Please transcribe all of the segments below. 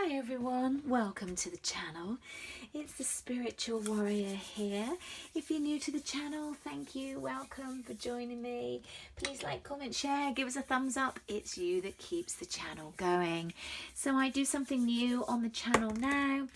Hi everyone, welcome to the channel. It's the Spiritual Warrior here. If you're new to the channel, thank you, welcome for joining me. Please like, comment, share, give us a thumbs up. It's you that keeps the channel going. So I do something new on the channel now.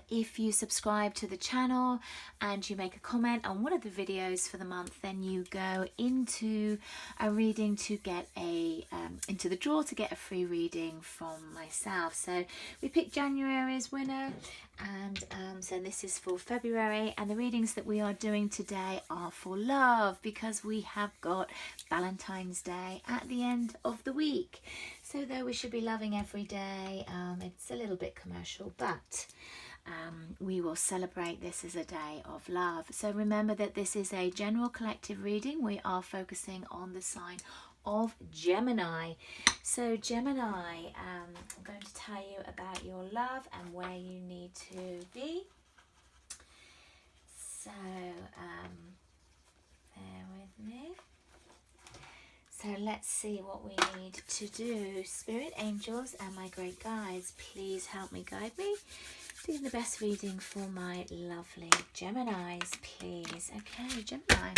If you subscribe to the channel and you make a comment on one of the videos for the month, then you go into a reading to get a into the draw to get a free reading from myself. So we picked January's winner, and so this is for February, and the readings that we are doing today are for love, because we have got Valentine's Day at the end of the week. So though we should be loving every day, it's a little bit commercial, but we will celebrate this as a day of love. So remember that this is a general collective reading. We are focusing on the sign of Gemini. So Gemini, I'm going to tell you about your love and where you need to be. So bear with me. So let's see what we need to do. Spirit, angels, and my great guides, please help me, guide me. Do the best reading for my lovely Geminis, please. Okay, Gemini.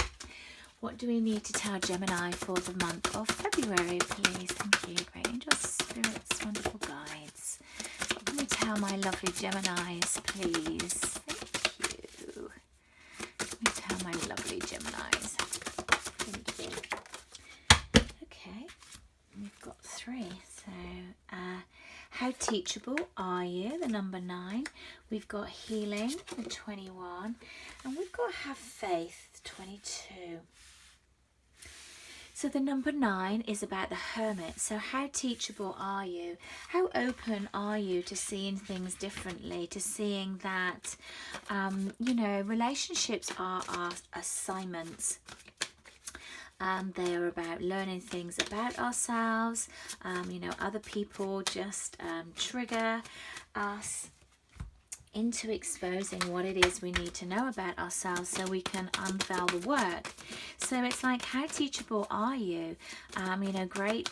What do we need to tell Gemini for the month of February, please? Thank you, great angels, spirits, wonderful guides. What can we tell my lovely Geminis, please? Thank you. What can we tell my lovely Geminis? Thank you. Okay, we've got 3. So, how teachable are you? The number 9. We've got healing, the 21, and we've got have faith, the 22. So the number 9 is about the hermit. So how teachable are you? How open are you to seeing things differently, to seeing that, you know, relationships are our assignments. They are about learning things about ourselves. You know, other people just trigger us into exposing what it is we need to know about ourselves so we can unveil the work. So it's like, how teachable are you? You know, great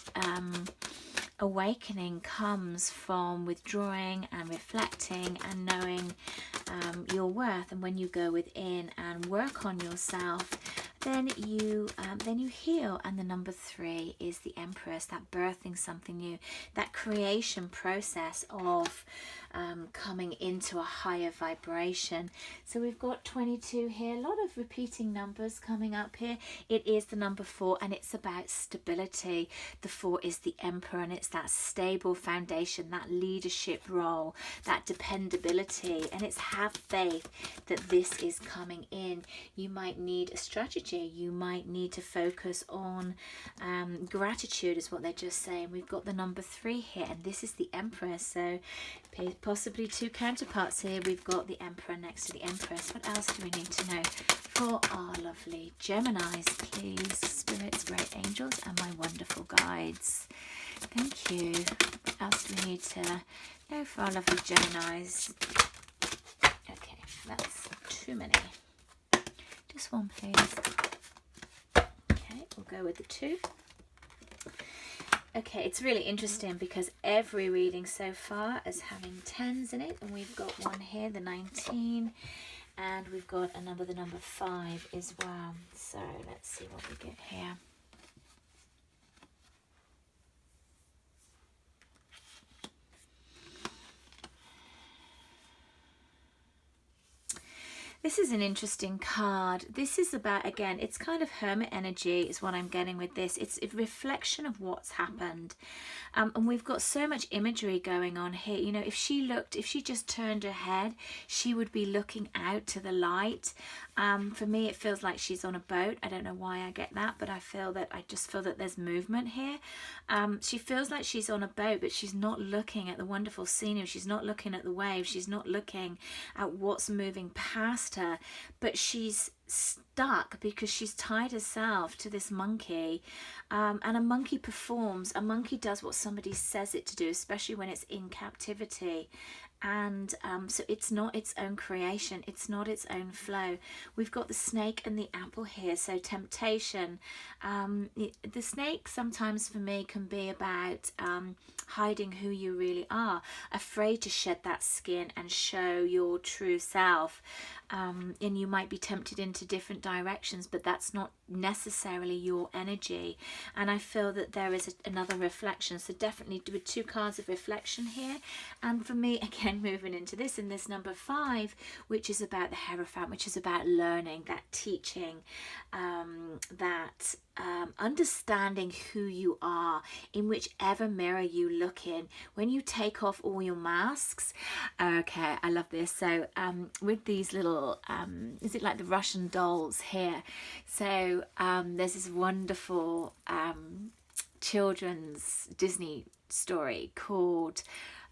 awakening comes from withdrawing and reflecting and knowing your worth. And when you go within and work on yourself, then you heal. And the number 3 is the Empress, that birthing something new, that creation process of coming into a higher vibration. So we've got 22 here, a lot of repeating numbers coming up here. It is the number 4, and it's about stability. The 4 is the Emperor, and it's that stable foundation, that leadership role, that dependability, and it's have faith that this is coming in. You might need a strategy. You might need to focus on gratitude, is what they're just saying. We've got the number 3 here, and this is the Empress. So possibly 2 counterparts here. We've got the Emperor next to the Empress. What else do we need to know for our lovely Geminis, please? Spirits, great angels, and my wonderful guides. Thank you. What else do we need to know for our lovely Geminis? Okay, that's too many. Just one, please. Okay, we'll go with the 2. Okay, it's really interesting because every reading so far is having 10s in it, and we've got one here, the 19, and we've got another, the number 5 as well. So let's see what we get here. This is an interesting card. This is about, again, it's kind of hermit energy is what I'm getting with this. It's a reflection of what's happened. And we've got so much imagery going on here. You know, if she just turned her head, she would be looking out to the light. For me, it feels like she's on a boat. I don't know why I get that, but I just feel that there's movement here. She feels like she's on a boat, but she's not looking at the wonderful scenery. She's not looking at the waves. She's not looking at what's moving past her, but she's stuck because she's tied herself to this monkey, and a monkey performs. A monkey does what somebody says it to do, especially when it's in captivity. And so it's not its own creation, it's not its own flow. We've got the snake and the apple here. So temptation, the snake sometimes for me can be about hiding who you really are, afraid to shed that skin and show your true self. And you might be tempted into different directions, but that's not necessarily your energy. And I feel that there is another reflection. So definitely with 2 cards of reflection here. And for me, again, moving into this, in this number 5, which is about the Hierophant, which is about learning, that teaching, that understanding who you are in whichever mirror you look in. When you take off all your masks, okay, I love this. So with these little, is it like the Russian dolls here? So there's this wonderful children's Disney story called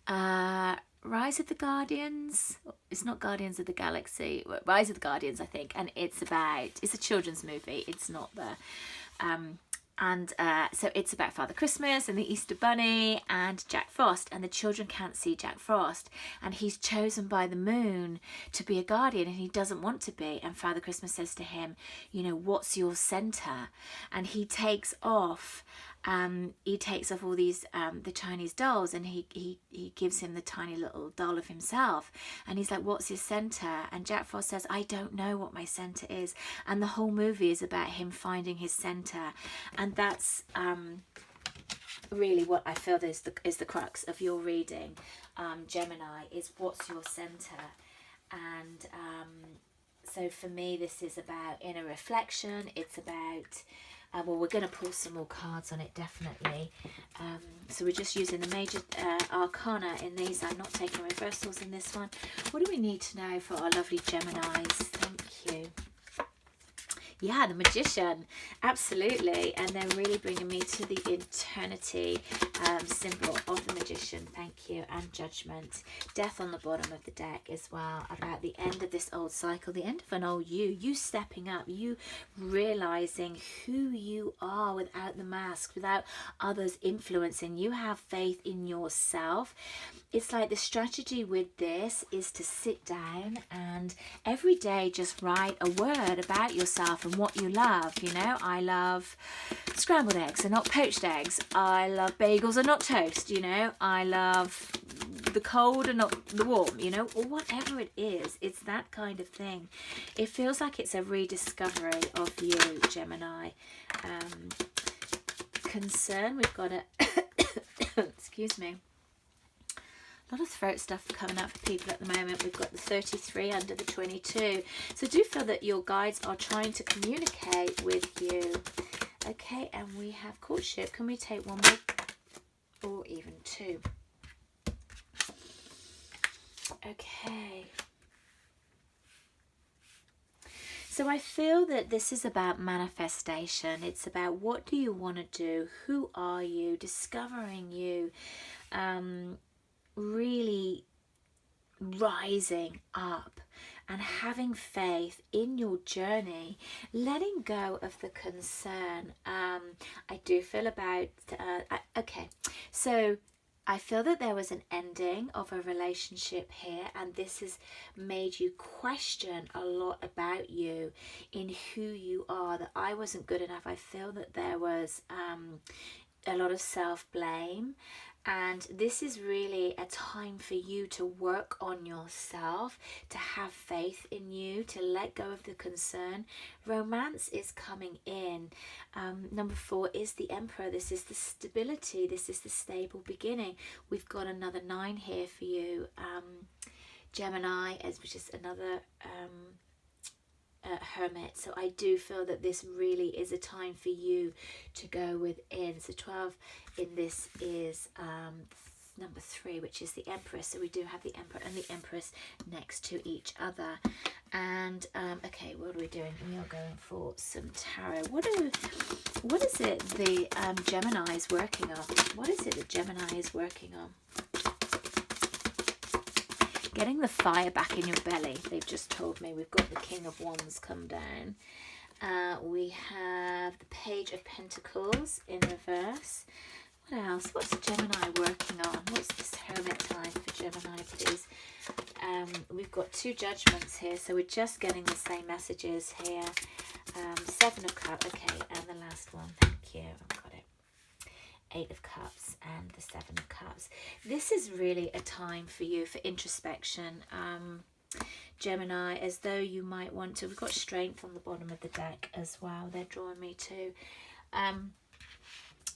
Rise of the Guardians. It's not Guardians of the Galaxy, Rise of the Guardians, I think. And it's a children's movie. It's not the so it's about Father Christmas and the Easter Bunny and Jack Frost, and the children can't see Jack Frost, and he's chosen by the moon to be a guardian, and he doesn't want to be. And Father Christmas says to him, you know, what's your center? And he takes off all these the Chinese dolls, and he gives him the tiny little doll of himself, and he's like, what's his center? And Jack Frost says, I don't know what my center is. And the whole movie is about him finding his center. And that's really what I feel is the crux of your reading, Gemini, is what's your center. And so for me, this is about inner reflection. It's about well, we're going to pull some more cards on it, definitely. So we're just using the major arcana in these. I'm not taking reversals in this one. What do we need to know for our lovely Geminis? Thank you. Yeah, the Magician, absolutely. And they're really bringing me to the eternity symbol of the Magician. Thank you. And Judgment. Death on the bottom of the deck as well. About the end of this old cycle, the end of an old you stepping up, you realizing who you are without the mask, without others influencing. You have faith in yourself. It's like the strategy with this is to sit down and every day just write a word about yourself and what you love. You know, I love scrambled eggs and not poached eggs. I love bagels and not toast. You know, I love the cold and not the warm, you know, or whatever it is. It's that kind of thing. It feels like it's a rediscovery of you, Gemini. Concern, we've got a excuse me, a lot of throat stuff coming up for people at the moment. We've got the 33 under the 22. So do feel that your guides are trying to communicate with you. Okay, and we have courtship. Can we take one more? Or even 2. Okay. So I feel that this is about manifestation. It's about what do you want to do? Who are you? Discovering you. Really rising up and having faith in your journey, letting go of the concern. I do feel about okay, so I feel that there was an ending of a relationship here, and this has made you question a lot about you, in who you are, that I wasn't good enough. I feel that there was a lot of self-blame. And this is really a time for you to work on yourself, to have faith in you, to let go of the concern. Romance is coming in. Number 4 is the Emperor. This is the stability. This is the stable beginning. We've got another 9 here for you, Gemini, which is another Hermit. So I do feel that this really is a time for you to go within. So 12 in this is number 3, which is the Empress. So we do have the Emperor and the Empress next to each other. And okay, what are we doing? We are going for some tarot. What is it the Gemini is working on? What is it that Gemini is working on? Getting the fire back in your belly, they've just told me. We've got the King of Wands come down. We have the Page of Pentacles in reverse. What else? What's Gemini working on? What's this Hermit time for Gemini, please? we've got 2 judgments here, so we're just getting the same messages here. 7 of Cups, okay, and the last one, thank you, I've got it. 8 of Cups and the 7 of Cups. This is really a time for you for introspection, Gemini, as though you might want to. We've got Strength on the bottom of the deck as well. They're drawing me too.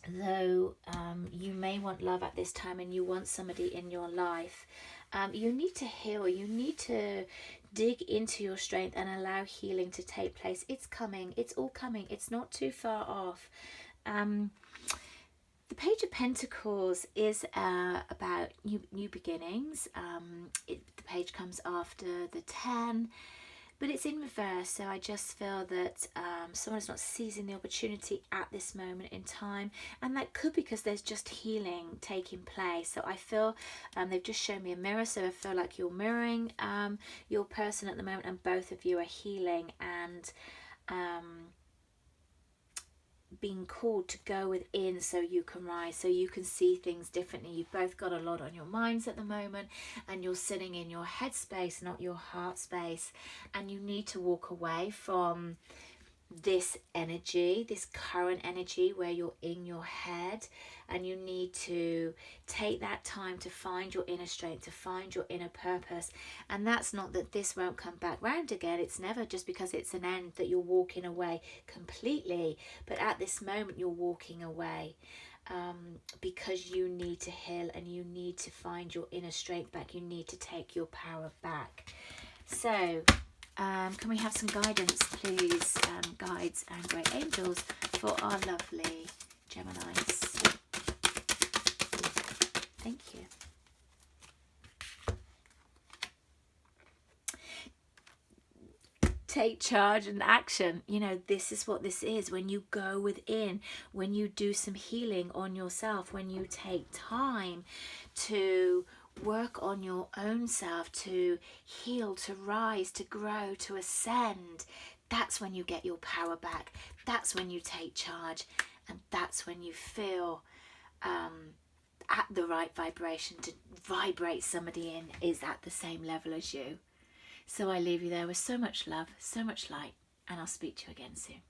Though you may want love at this time and you want somebody in your life, you need to heal. You need to dig into your strength and allow healing to take place. It's coming. It's all coming. It's not too far off. The Page of Pentacles is about new beginnings. The page comes after the 10, but it's in reverse. So I just feel that someone's not seizing the opportunity at this moment in time, and that could be because there's just healing taking place. So I feel they've just shown me a mirror, so I feel like you're mirroring your person at the moment, and both of you are healing and being called to go within so you can rise, so you can see things differently. You've both got a lot on your minds at the moment, and you're sitting in your head space, not your heart space, and you need to walk away from this energy, this current energy where you're in your head, and you need to take that time to find your inner strength, to find your inner purpose. And that's not that this won't come back round again. It's never just because it's an end that you're walking away completely, but at this moment you're walking away because you need to heal and you need to find your inner strength back. You need to take your power back. So can we have some guidance, please, guides and great angels for our lovely Geminis? Thank you. Take charge and action. You know, this is what this is. When you go within, when you do some healing on yourself, when you take time to work on your own self, to heal, to rise, to grow, to ascend, that's when you get your power back. That's when you take charge, and that's when you feel at the right vibration to vibrate somebody in is at the same level as you. So I leave you there with so much love, so much light, and I'll speak to you again soon.